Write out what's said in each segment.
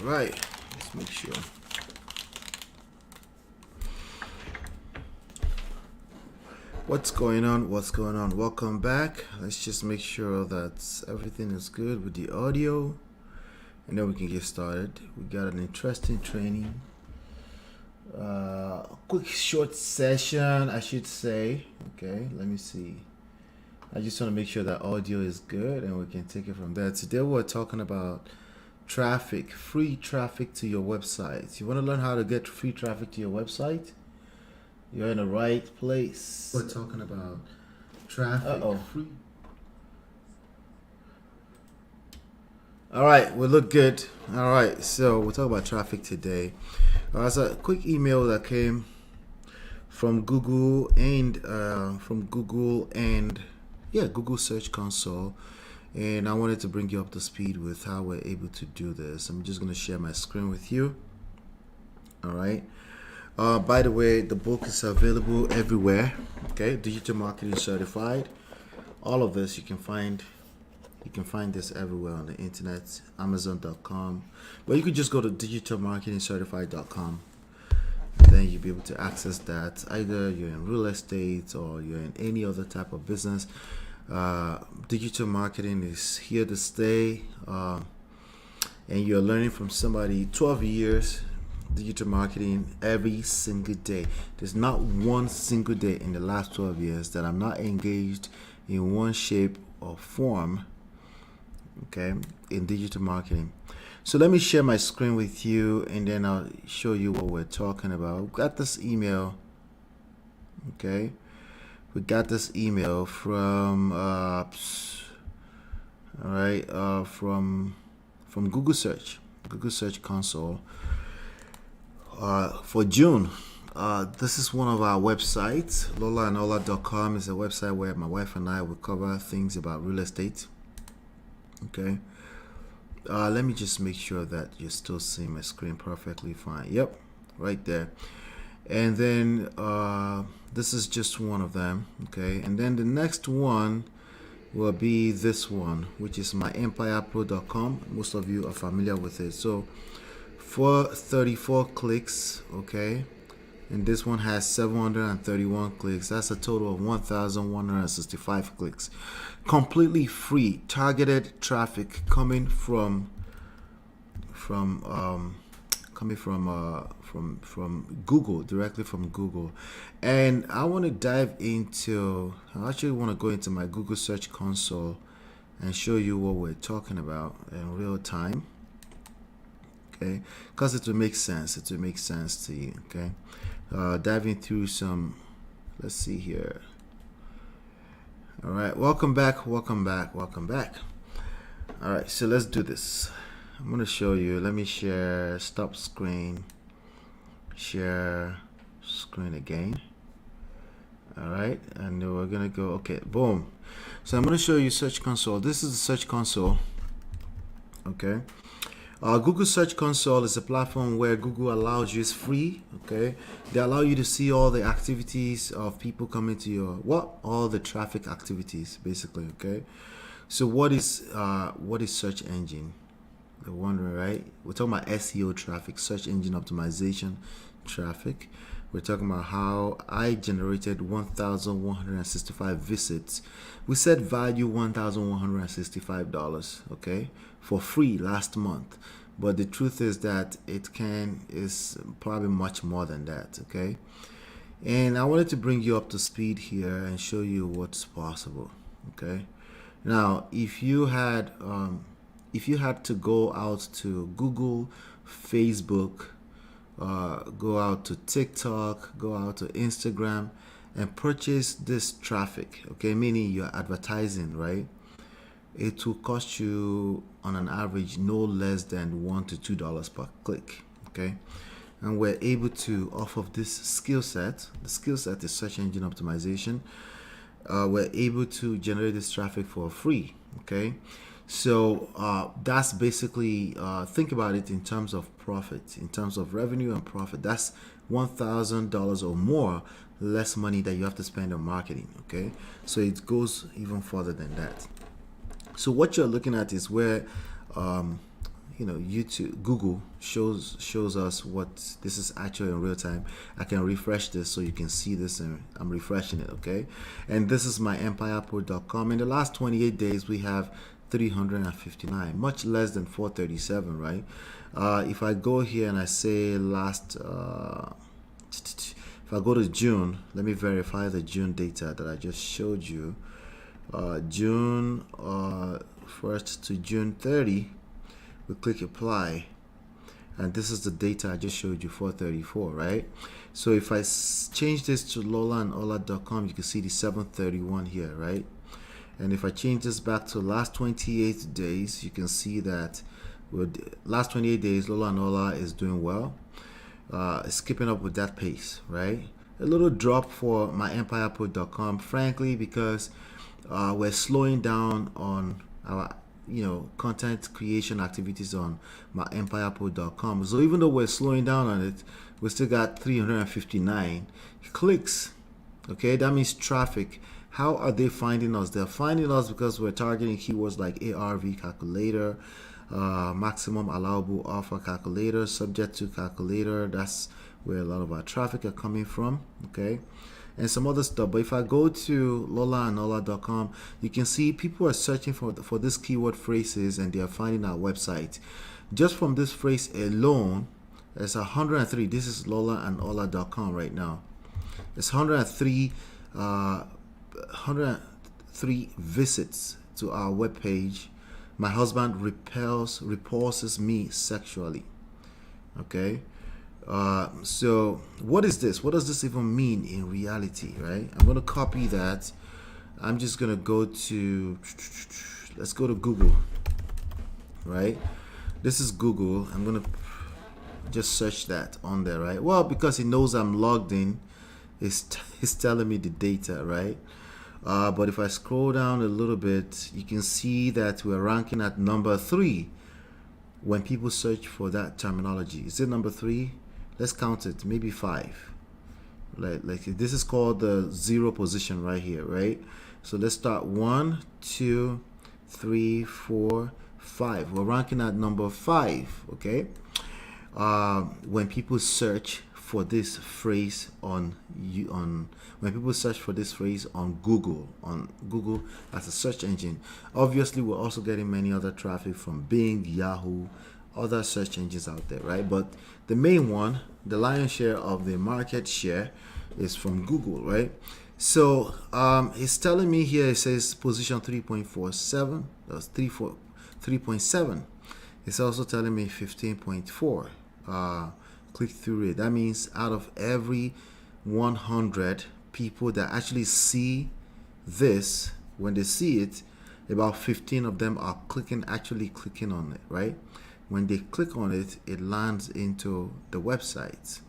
right, let's make sure. What's going on? Welcome back. Let's just make sure that everything is good with the audio, and then we can get started. We got an interesting training, quick short session, I should say. Okay, let me see. I just want to make sure that audio is good, and we can take it from there. Today we're talking about traffic, free traffic to your website. You want to learn how to get free traffic to your website? You're in the right place. We're talking about traffic. Free. All right, we look good. All right, so we'll talk about traffic today. It's a quick email that came from Google and Google Search Console, and I wanted to bring you up to speed with how we're able to do this. I'm just going to share my screen with you. All right. By the way, the book is available everywhere. Okay, Digital Marketing Certified. All of this you can find this everywhere on the internet, Amazon.com. But you could just go to digitalmarketingcertified.com. Then you'll be able to access that. Either you're in real estate or you're in any other type of business. Digital marketing is here to stay, and you're learning from somebody 12 years. Digital marketing every single day. There's not one single day in the last 12 years that I'm not engaged in one shape or form, okay, in digital marketing. So let me share my screen with you, and then I'll show you what we're talking about. We've got this email, okay? We got this email from from Google Search Console. For June. This is one of our websites. lolaanola.com is a website where my wife and I will cover things about real estate. Okay. Let me just make sure that you're still seeing my screen perfectly fine. Yep, right there. And then this is just one of them. Okay. And then the next one will be this one, which is my empirepro.com. Most of you are familiar with it. So for 34 clicks, okay, and this one has 731 clicks. That's a total of 1,165 clicks. Completely free, targeted traffic coming from Google, directly from Google. And I want to dive into. I actually want to go into my Google Search Console and show you what we're talking about in real time. Okay, because it will make sense. It will make sense to you. Okay, diving through some. Let's see here. All right, welcome back. All right, so let's do this. I'm going to show you. Let me share. Stop screen. Share screen again. All right, and we're gonna go. Okay, boom. So I'm going to show you Search Console. This is the Search Console. Okay. Google Search Console is a platform where Google allows you, it's free, okay? They allow you to see all the activities of people coming to your, all the traffic activities, basically, okay? So what is search engine? You're wondering, right? We're talking about SEO traffic, search engine optimization traffic. We're talking about how I generated 1,165 visits. We said value $1,165, okay, for free last month. But the truth is that is probably much more than that, okay? And I wanted to bring you up to speed here and show you what's possible, okay? Now, if you had to go out to Google, Facebook, go out to TikTok, go out to Instagram, and purchase this traffic, okay, meaning you're advertising, right? It will cost you on an average no less than $1 to $2 per click, okay? And we're able to, off of this skill set, the skill set is search engine optimization, we're able to generate this traffic for free, okay? So that's basically, think about it in terms of profit, in terms of revenue and profit. That's $1,000 or more less money that you have to spend on marketing, okay? So it goes even further than that. So what you're looking at is where YouTube, Google shows us what this is actually in real time. I can refresh this so you can see this, and I'm refreshing it. Okay, and this is my empirepro.com. In the last 28 days, we have 359, much less than 437, right? If I go here and I say last, if I go to June, let me verify the June data that I just showed you. June 1st to June 30, we click apply, and this is the data I just showed you, 434, right? So if I change this to lolaandola.com, you can see the 731 here, right? And if I change this back to last 28 days, you can see that with last 28 days, Lola and Ola is doing well. It's keeping up with that pace, right? A little drop for my empirepro.com, frankly, because we're slowing down on our content creation activities on my empirepro.com. So even though we're slowing down on it, we still got 359 clicks. Okay, that means traffic. How are they finding us? They're finding us because we're targeting keywords like ARV calculator, maximum allowable offer calculator, subject to calculator. That's where a lot of our traffic are coming from. Okay, and some other stuff. But if I go to lolaandola.com, you can see people are searching for this keyword phrases, and they are finding our website. Just from this phrase alone, there's 103. This is lolaandola.com right now. It's 103 visits to our webpage. My husband repulses me sexually. Okay, so what is this? What does this even mean in reality, right? I'm going to copy that. I'm just going to go to, let's go to Google, right? This is Google. I'm going to just search that on there, right? Well, because he knows I'm logged in, he's telling me the data, right? But if I scroll down a little bit, you can see that we're ranking at number 3 when people search for that terminology. Is it number 3? Let's count it, maybe 5. Like this is called the 0 position right here, right? So let's start 1, 2, 3, 4, 5. We're ranking at number 5, okay? When people search for this phrase when people search for this phrase on Google as a search engine. Obviously, we're also getting many other traffic from Bing, Yahoo, other search engines out there, right? But the main one, the lion's share of the market share, is from Google, right? So it's telling me here, it says position 3.47, that's 3.7. It's also telling me 15.4 click-through rate. That means out of every 100 people that actually see this, when they see it, about 15 of them are actually clicking on it, right? When they click on it, it lands into the website.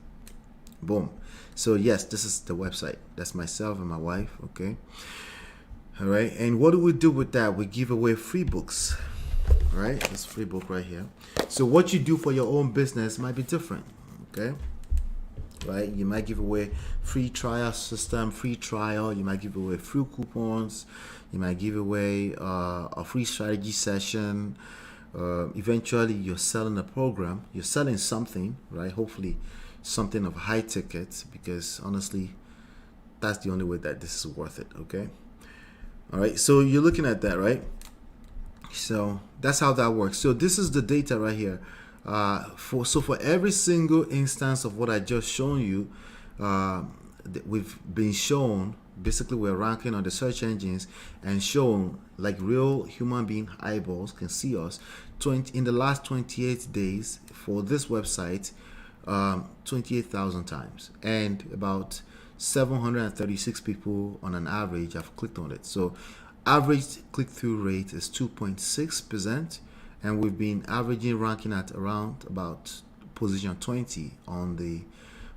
Boom. So yes, this is the website. That's myself and my wife, okay? All right, and what do we do with that? We give away free books, right? This free book right here. So what you do for your own business might be different, okay? Right? You might give away free trial system, free trial. You might give away free coupons. You might give away a free strategy session. Eventually, you're selling a program. You're selling something, right? Hopefully, something of high ticket, because honestly, that's the only way that this is worth it, okay? All right, so you're looking at that, right? So that's how that works. So this is the data right here. For every single instance of what I just shown you, we've been shown, basically we're ranking on the search engines and shown like real human being eyeballs can see us in the last 28 days for this website, 28,000 times, and about 736 people on an average have clicked on it. So average click-through rate is 2.6%, and we've been averaging ranking at around about position 20 on the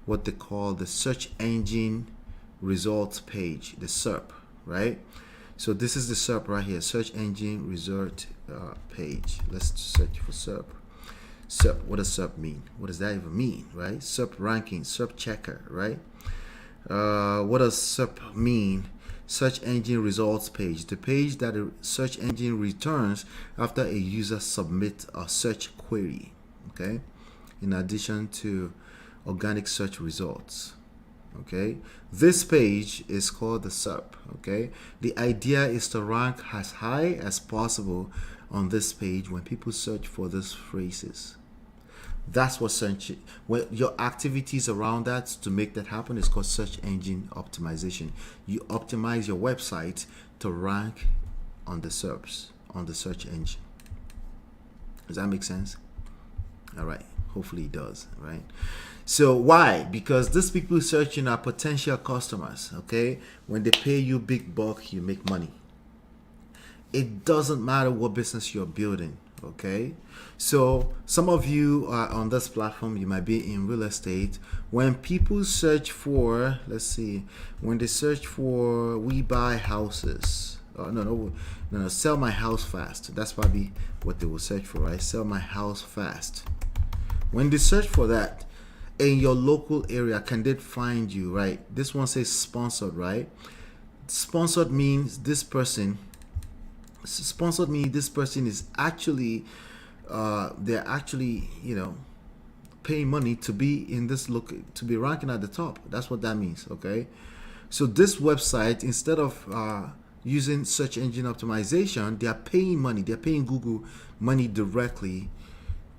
what they call the search engine results page, the SERP, right? So this is the SERP right here, search engine result page. Let's search for SERP. SERP, what does SERP mean? What does that even mean, right? SERP ranking, SERP checker, right? What does SERP mean? search engine results page, the page that the search engine returns after a user submits a search query, okay, in addition to organic search results. Okay, this page is called the SERP. Okay, the idea is to rank as high as possible on this page when people search for these phrases. That's what search, when your activities around that to make that happen is called search engine optimization. You optimize your website to rank on the SERPs, on the search engine. Does that make sense? All right, hopefully it does, right? So why? Because these people searching are potential customers. Okay, when they pay you big buck, you make money. It doesn't matter what business you're building. Okay, so some of you are on this platform, you might be in real estate. When people search for, let's see, when they search for we buy houses, no, sell my house fast, that's probably what they will search for, right? Sell my house fast. When they search for that in your local area, can they find you, right? This one says sponsored, right? Sponsored means this person is actually they're actually, paying money to be in this look, to be ranking at the top. That's what that means. Okay, so this website, instead of using search engine optimization, they are paying money, they're paying Google money directly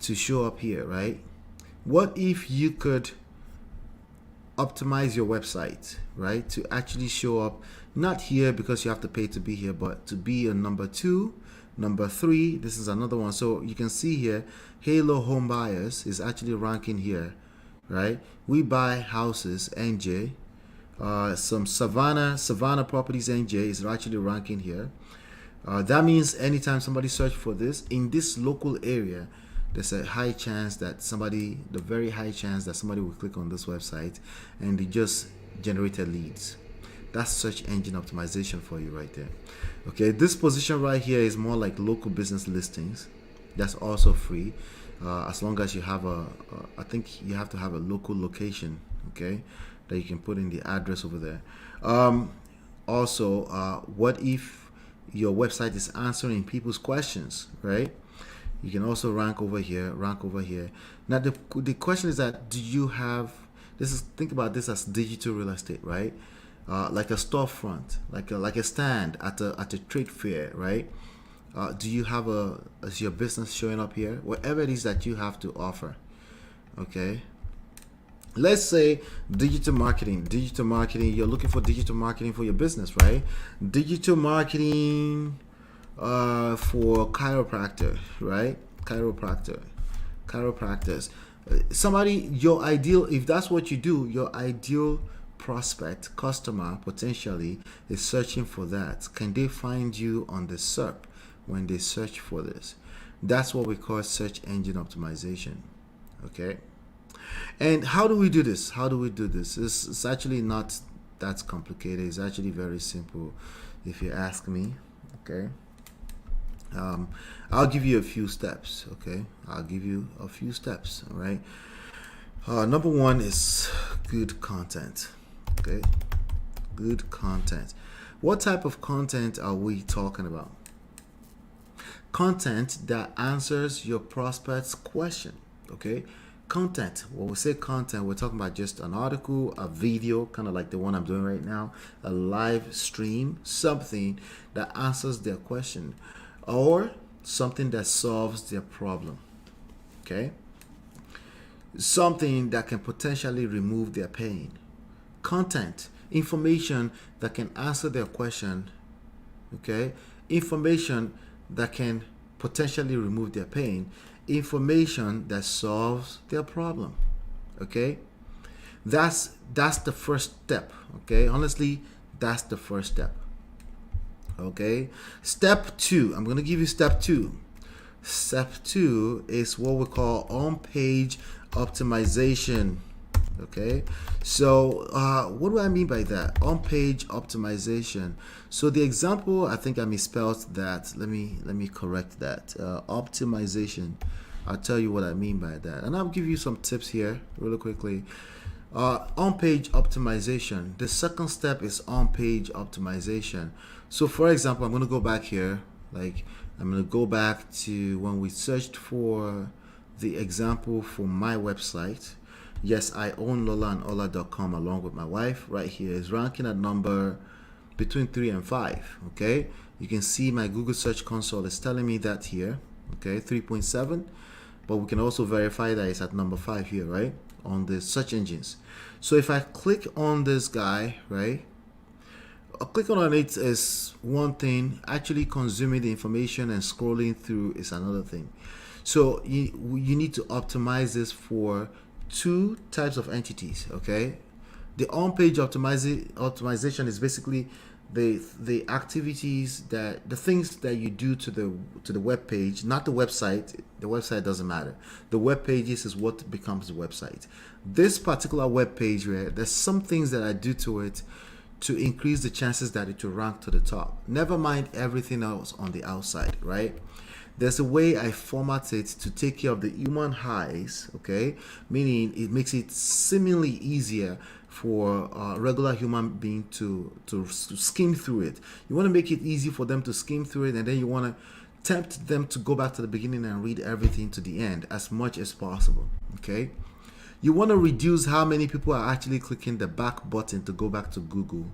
to show up here, right? What if you could optimize your website, right, to actually show up not here because you have to pay to be here, but to be a number 2, number 3. This is another one. So you can see here, Halo Home Buyers is actually ranking here, right? We Buy Houses NJ, some Savannah Properties NJ is actually ranking here. That means anytime somebody search for this in this local area, there's a high chance that the very high chance that somebody will click on this website and they just generated leads. That's search engine optimization for you right there. Okay, this position right here is more like local business listings. That's also free, as long as you have I think you have to have a local location, okay, that you can put in the address over there. Also, what if your website is answering people's questions, right? You can also rank over here. Now the question is that, do you have think about this as digital real estate, right? Like a storefront, like a stand at a trade fair, right? Do you have is your business showing up here? Whatever it is that you have to offer. Okay, let's say digital marketing, you're looking for digital marketing for your business, right? Digital marketing for chiropractor, right? Chiropractors. Somebody, your ideal, if that's what you do, your ideal prospect, customer, potentially is searching for that. Can they find you on the SERP when they search for this? That's what we call search engine optimization. Okay, and how do we do this? It's actually not that complicated. It's actually very simple, if you ask me. Okay, I'll give you a few steps. Okay, All right. Number 1 is good content. Okay, good content. What type of content are we talking about? Content that answers your prospect's question. Okay, content, when we say content, we're talking about just an article, a video, kind of like the one I'm doing right now, a live stream, something that answers their question or something that solves their problem. Okay, something that can potentially remove their pain. Content, information that can answer their question. Okay, information that can potentially remove their pain, information that solves their problem. Okay, that's the first step. Okay, honestly, that's the first step. Okay, step 2, I'm going to give you step 2. Step 2 is what we call on-page optimization. Okay, so what do I mean by that? On-page optimization. So the example, I think I misspelled that. Let me correct that. Optimization. I'll tell you what I mean by that, and I'll give you some tips here really quickly. On-page optimization. The second step is on-page optimization. So for example, I'm going to go back here. Like, I'm going to go back to when we searched for the example for my website. Yes, I own lolaandola.com along with my wife. Right here is ranking at number between 3 and 5. Okay, you can see my Google Search Console is telling me that here. Okay, 3.7, but we can also verify that it's at number 5 here, right, on the search engines. So if I click on this guy, right, clicking on it is one thing, actually consuming the information and scrolling through is another thing. So you need to optimize this for two types of entities. Okay, the on-page optimization is basically the activities, that the things that you do to the web page, not the website. The website doesn't matter. The web pages is what becomes the website. This particular web page, where there's some things that I do to it to increase the chances that it will rank to the top. Never mind everything else on the outside, right? There's a way I format it to take care of the human eyes, okay? Meaning it makes it seemingly easier for a regular human being to skim through it. You want to make it easy for them to skim through it, and then you want to tempt them to go back to the beginning and read everything to the end as much as possible, okay? You want to reduce how many people are actually clicking the back button to go back to Google.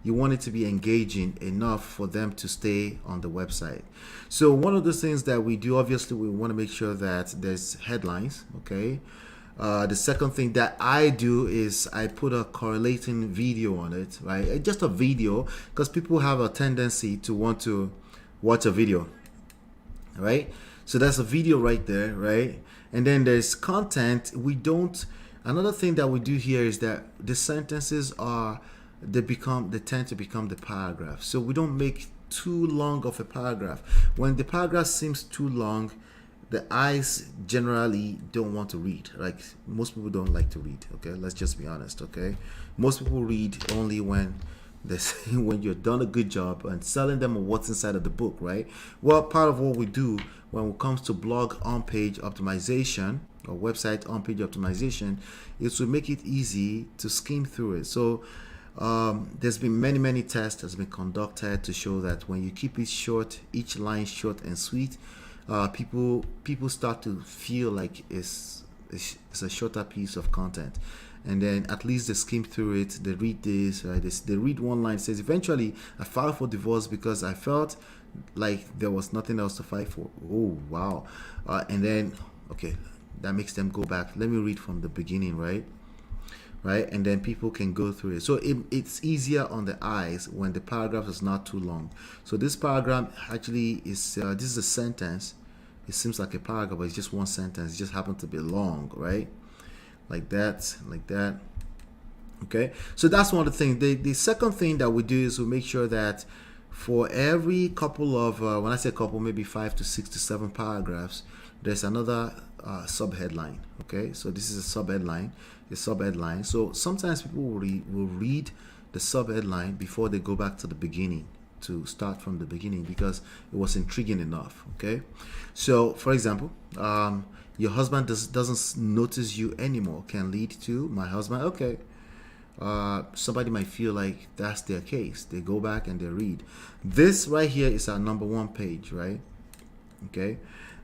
You want it to be engaging enough for them to stay on the website. So one of the things that we do, obviously, we want to make sure that there's headlines, okay? The second thing that I do is I put a correlating video on it, right? Just a video, because people have a tendency to want to watch a video, right? So that's a video right there, right? And then there's content. Another thing that we do here is that the sentences they tend to become the paragraph. So we don't make too long of a paragraph. When the paragraph seems too long, the eyes generally don't want to read. Like, most people don't like to read, okay? Let's just be honest, okay? Most people read only when when you've done a good job and selling them what's inside of the book, right? Well, part of what we do when it comes to blog on-page optimization or website on-page optimization is to make it easy to skim through it. So there's been many tests that's been conducted to show that when you keep it short, each line short and sweet, people start to feel like it's a shorter piece of content, and then at least they skim through it, they read this, right? They read one line, says, eventually I filed for divorce because I felt like there was nothing else to fight for. Oh wow. And then, okay, that makes them go back, let me read from the beginning, right? And then people can go through it. So it's easier on the eyes when the paragraph is not too long. So this paragraph actually is this is a sentence. It seems like a paragraph, but it's just one sentence. It just happens to be long, right? Like that. Okay, so that's one of the things. The second thing that we do is we make sure that for every couple of when I say couple, maybe 5 to 6 to 7 paragraphs, there's another sub-headline. Okay, so this is a sub-headline. So sometimes people will read the sub-headline before they go back to the beginning, to start from the beginning, because it was intriguing enough. Okay, so for example, your husband doesn't notice you anymore can lead to my husband. Okay, somebody might feel like that's their case. They go back and they read. This right here is our number 1 page, right? Okay,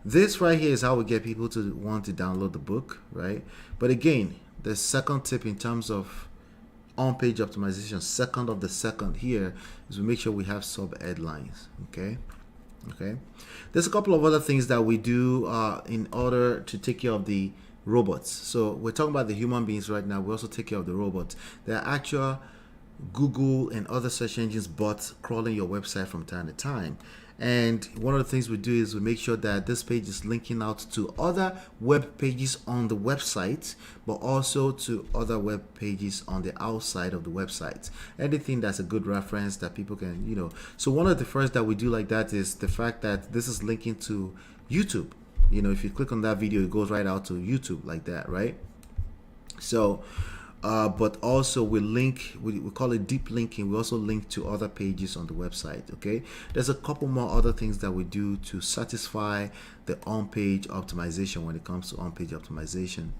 this right here is how we get people to want to download the book, right? But again, the second tip in terms of on-page optimization, second of the second here, is we make sure we have sub-headlines. Okay, there's a couple of other things that we do in order to take care of the robots. So we're talking about the human beings right now. We also take care of the robots. There are actual Google and other search engines bots crawling your website from time to time. And one of the things we do is we make sure that this page is linking out to other web pages on the website, but also to other web pages on the outside of the website. Anything that's a good reference that people can, So one of the first that we do like that is the fact that this is linking to YouTube. If you click on that video, it goes right out to YouTube like that, right? So but also we call it deep linking. We also link to other pages on the website. Okay, there's a couple more other things that we do to satisfy the on-page optimization when it comes to on-page optimization.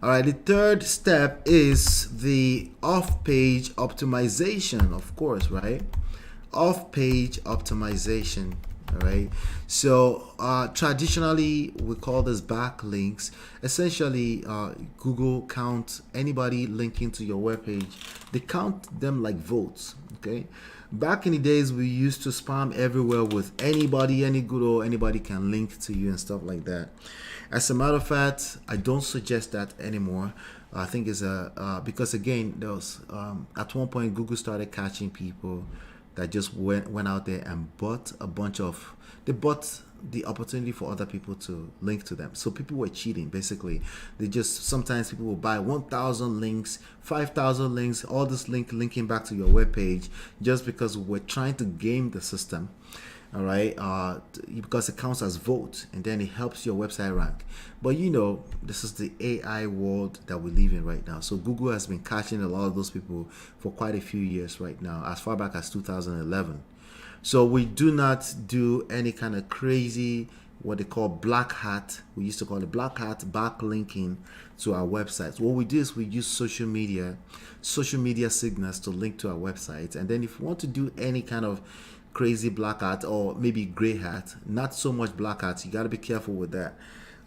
All right, the third step is the off-page optimization, of course, right? Off-page optimization. All right. So traditionally, we call this backlinks. Essentially, Google counts anybody linking to your webpage. They count them like votes. Okay. Back in the days, we used to spam everywhere with anybody, any good or anybody can link to you and stuff like that. As a matter of fact, I don't suggest that anymore. I think it's because again, there was at one point Google started catching people that just went out there and bought a bunch of, they bought the opportunity for other people to link to them. So people were cheating basically. They just, sometimes people will buy 1,000 links, 5,000 links, all this linking back to your web page, just because we're trying to game the system. All right, because it counts as vote and then it helps your website rank. But you know, this is the AI world that we live in right now. So Google has been catching a lot of those people for quite a few years right now, as far back as 2011. So we do not do any kind of crazy, what they call black hat. We used to call it black hat backlinking to our websites. What we do is we use social media signals to link to our websites. And then if you want to do any kind of crazy black hat or maybe gray hat, not so much black hat, you got to be careful with that.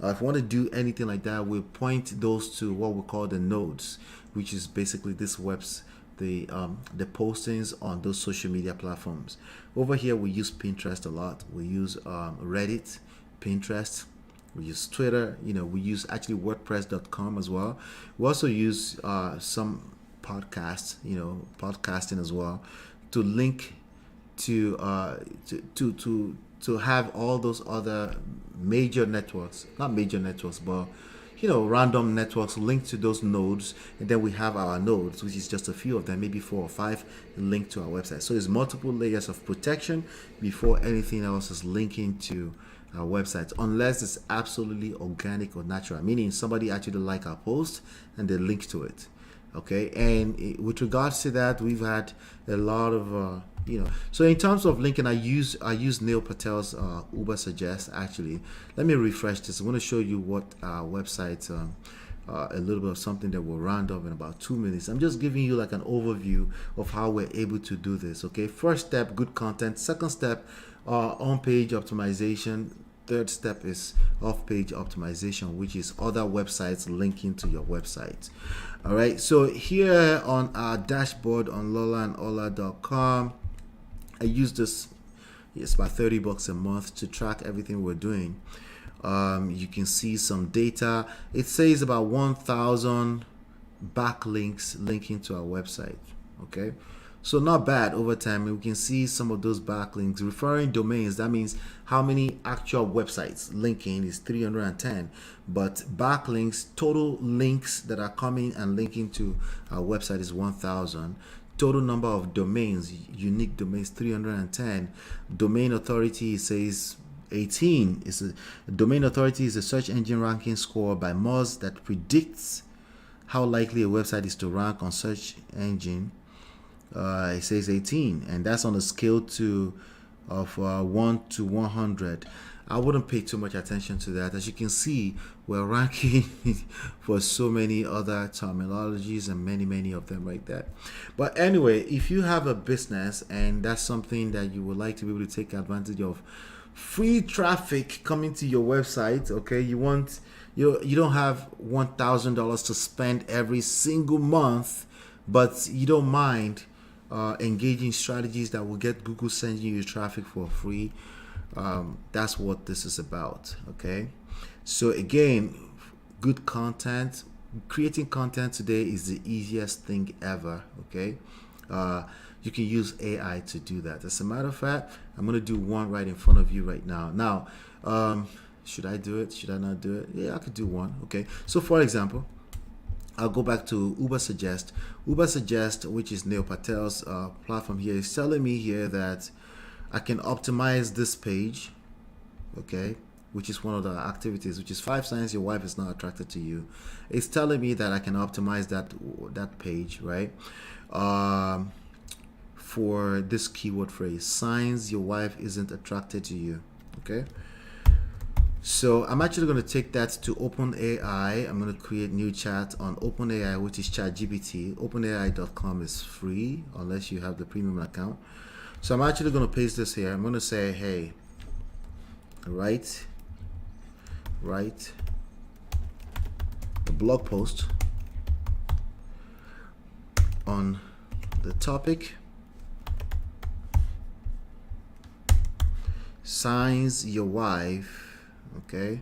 If you want to do anything like that, we point those to what we call the nodes, which is basically this the postings on those social media platforms. Over here we use Pinterest a lot. We use Reddit, Pinterest, we use Twitter, you know, we use actually WordPress.com as well. We also use some podcasts, you know, podcasting as well, to link to have all those other major networks, not major networks, but you know, random networks linked to those nodes. And then we have our nodes, which is just a few of them, maybe 4 or 5 linked to our website. So it's multiple layers of protection before anything else is linking to our website, unless it's absolutely organic or natural, meaning somebody actually like our post and they link to it. Okay, and with regards to that, we've had a lot of so in terms of linking, I use Neil Patel's Uber Suggest. Actually, let me refresh this. I want to show you what our website, a little bit of something that will round up in about 2 minutes. I'm just giving you like an overview of how we're able to do this. Okay, first step, good content. Second step, on-page optimization. Third step is off-page optimization, which is other websites linking to your website. All right, so here on our dashboard on lolandola.com, I use this. It's about $30 a month to track everything we're doing. You can see some data. It says about 1,000 backlinks linking to our website. Okay, so not bad over time. We can see some of those backlinks referring domains. That means how many actual websites linking is 310, but backlinks, total links that are coming and linking to our website is 1,000. Total number of domains, unique domains, 310. Domain authority says 18. Domain authority is a search engine ranking score by Moz that predicts how likely a website is to rank on search engine. It says 18, and that's on a scale of 1 to 100. I wouldn't pay too much attention to that. As you can see, we're ranking for so many other terminologies and many of them right there. But anyway, if you have a business and that's something that you would like to be able to take advantage of, free traffic coming to your website, okay, you don't have $1,000 to spend every single month, but you don't mind engaging strategies that will get Google sending you traffic for free. That's what this is about. Okay, so again, good content. Creating content today is the easiest thing ever. Okay, you can use AI to do that. As a matter of fact, I'm going to do one right in front of you right now. Should I do it? Should I not do it? Yeah, I could do one. Okay, so for example, I'll go back to Uber Suggest. Uber Suggest, which is Neil Patel's platform here, is telling me here that I can optimize this page, okay, which is one of the activities, which is 5 signs your wife is not attracted to you. It's telling me that I can optimize that page, right, for this keyword phrase, signs your wife isn't attracted to you. Okay, So I'm actually going to take that to OpenAI. I'm going to create new chat on OpenAI, which is ChatGPT. OpenAI.com is free unless you have the premium account. So I'm actually going to paste this here. I'm going to say, hey, write a blog post on the topic signs your wife. Okay,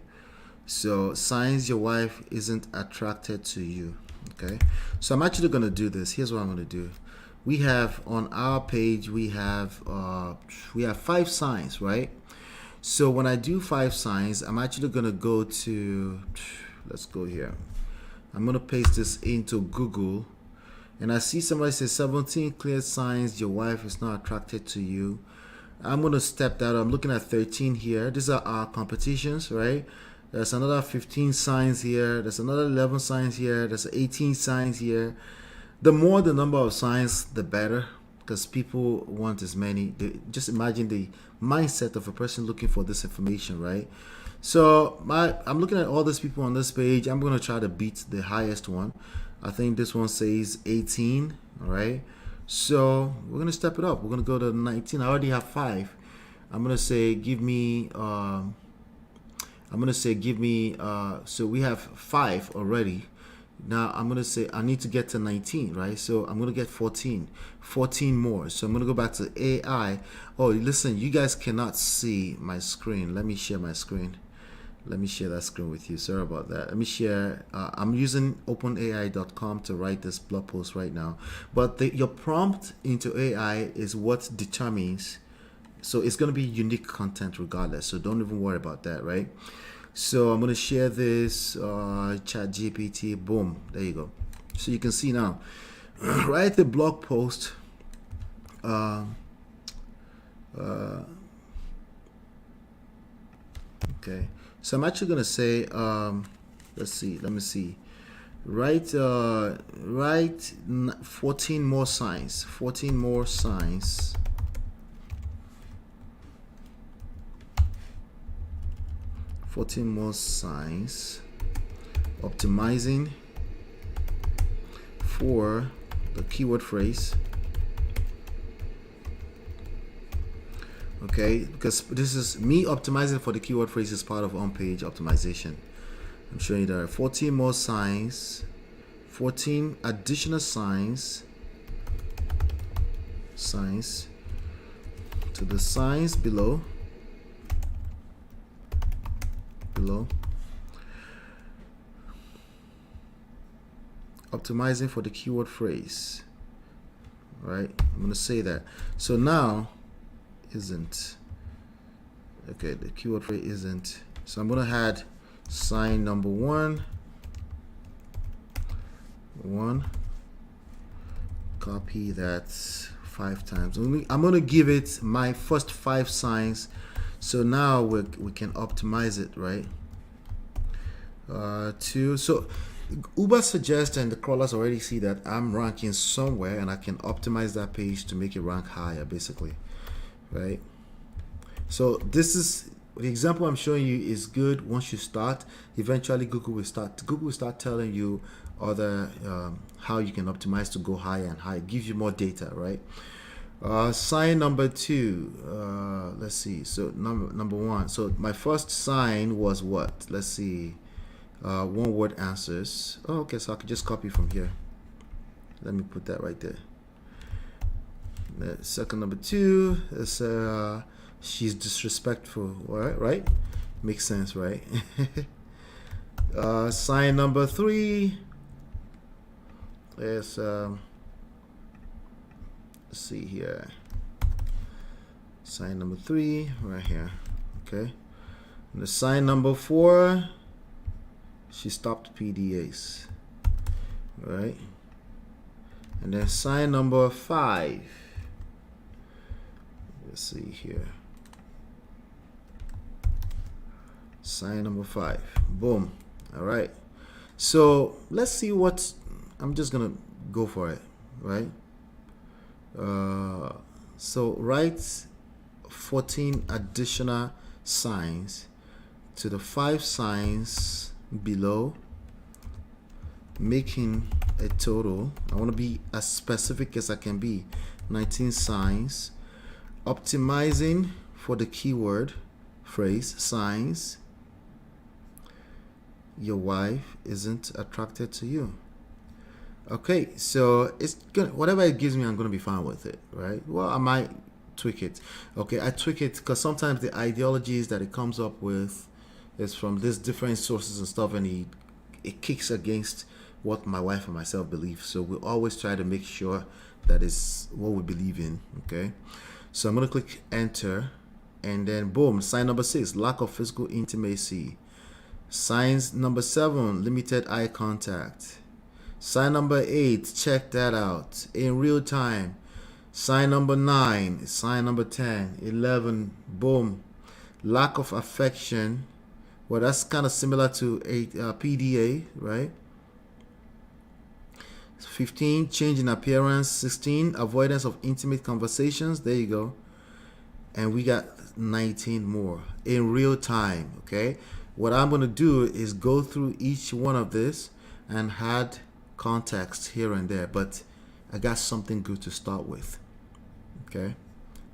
so signs your wife isn't attracted to you. Okay, so I'm actually going to do this. Here's what I'm going to do. We have on our page, we have 5 signs, right? So when I do 5 signs, I'm actually going to go to, let's go here. I'm going to paste this into Google, and I see somebody says 17 clear signs your wife is not attracted to you. I'm going to step that up. I'm looking at 13 here. These are our competitions, right? There's another 15 signs here. There's another 11 signs here. There's 18 signs here. The more the number of signs, the better, because people want as many. Just imagine the mindset of a person looking for this information, right? So I'm looking at all these people on this page. I'm going to try to beat the highest one. I think this one says 18, all right? So we're going to step it up. We're going to go to 19. I already have 5. I'm going to say, give me, so we have 5 already. Now I'm going to say I need to get to 19, right? So I'm going to get 14 more. So I'm going to go back to AI. Oh, listen, you guys cannot see my screen. Let me share my screen. Let me share that screen with you. Sorry about that. Let me share. I'm using openai.com to write this blog post right now. But your prompt into AI is what determines. So it's going to be unique content regardless. So don't even worry about that, right? So I'm going to share this ChatGPT. Boom. There you go. So you can see now. Write the blog post. Okay. So I'm actually going to say, let's see. Let me see. Write 14 more signs. 14 more signs. Optimizing for the keyword phrase. Okay, because this is me optimizing for the keyword phrase is part of on-page optimization. I'm showing you there are 14 more signs, 14 additional signs to the signs below. Optimizing for the keyword phrase, right? I'm going to say that. So now isn't okay, the keyword phrase isn't, so I'm going to add sign number 1, copy that 5 times. I'm going to give it my first 5 signs. So now we can optimize it, right? 2. So Uber suggests, and the crawlers already see that I'm ranking somewhere, and I can optimize that page to make it rank higher, basically, right? So this is the example I'm showing you is good. Once you start, eventually Google will start telling you other how you can optimize to go higher and higher. It gives you more data, right? Sign number 2. Let's see. So number 1. So my first sign was what? Let's see. 1-word answers. Oh, okay. So I could just copy from here. Let me put that right there. The second number 2 is she's disrespectful. Right? Makes sense, right? Sign number 3 is let's see here. Sign number 3 right here. Okay. And the sign number 4, she stopped PDAs. Right. And then sign number 5. Let's see here. Sign number 5. Boom. All right. So let's see what, I'm just gonna go for it, right? So write 14 additional signs to the 5 signs below, making a total. I want to be as specific as I can be. 19 signs. Optimizing for the keyword phrase signs your wife isn't attracted to you. Okay, so it's gonna, whatever it gives me, I'm gonna be fine with it, right? Well, I might tweak it. Okay, I tweak it because sometimes the ideologies that it comes up with is from these different sources and stuff, and it kicks against what my wife and myself believe. So we always try to make sure that is what we believe in. Okay, so I'm gonna click enter, and then boom, sign number 6, lack of physical intimacy. Signs number 7, limited eye contact. Sign number 8, check that out in real time. Sign number 9, sign number 10, 11, boom, lack of affection. Well, that's kind of similar to a PDA, right? 15, change in appearance. 16, avoidance of intimate conversations. There you go. And we got 19 more in real time. Okay, what I'm going to do is go through each one of this and add context here and there, but I got something good to start with. Okay,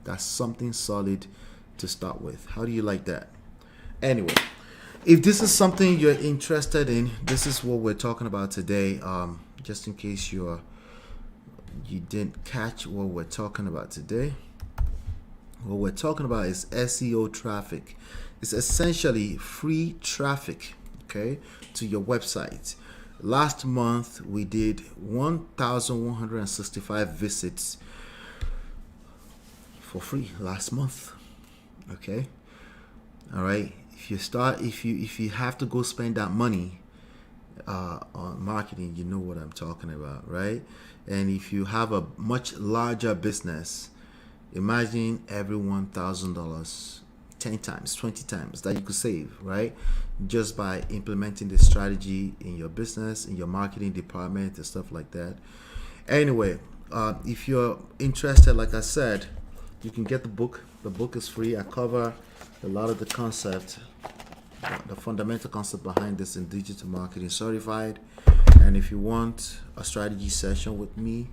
that's something solid to start with. How do you like that? Anyway, if this is something you're interested in, this is what we're talking about today. Just in case you didn't catch what we're talking about today, what we're talking about is SEO traffic. It's essentially free traffic, okay, to your website. Last month we did 1,165 visits for free last month. Okay, all right. If you have to go spend that money on marketing, you know what I'm talking about, right? And if you have a much larger business, imagine every $1,000 10 times, 20 times that you could save, right? Just by implementing this strategy in your business, in your marketing department and stuff like that. Anyway, if you're interested, like I said, you can get the book. The book is free. I cover a lot of the concept, the fundamental concept behind this in digital marketing certified. And if you want a strategy session with me,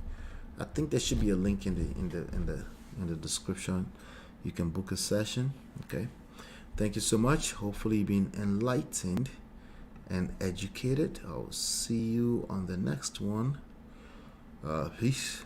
I think there should be a link in the description. You can book a session. Okay, thank you so much. Hopefully you've been enlightened and educated. I'll see you on the next one. Peace.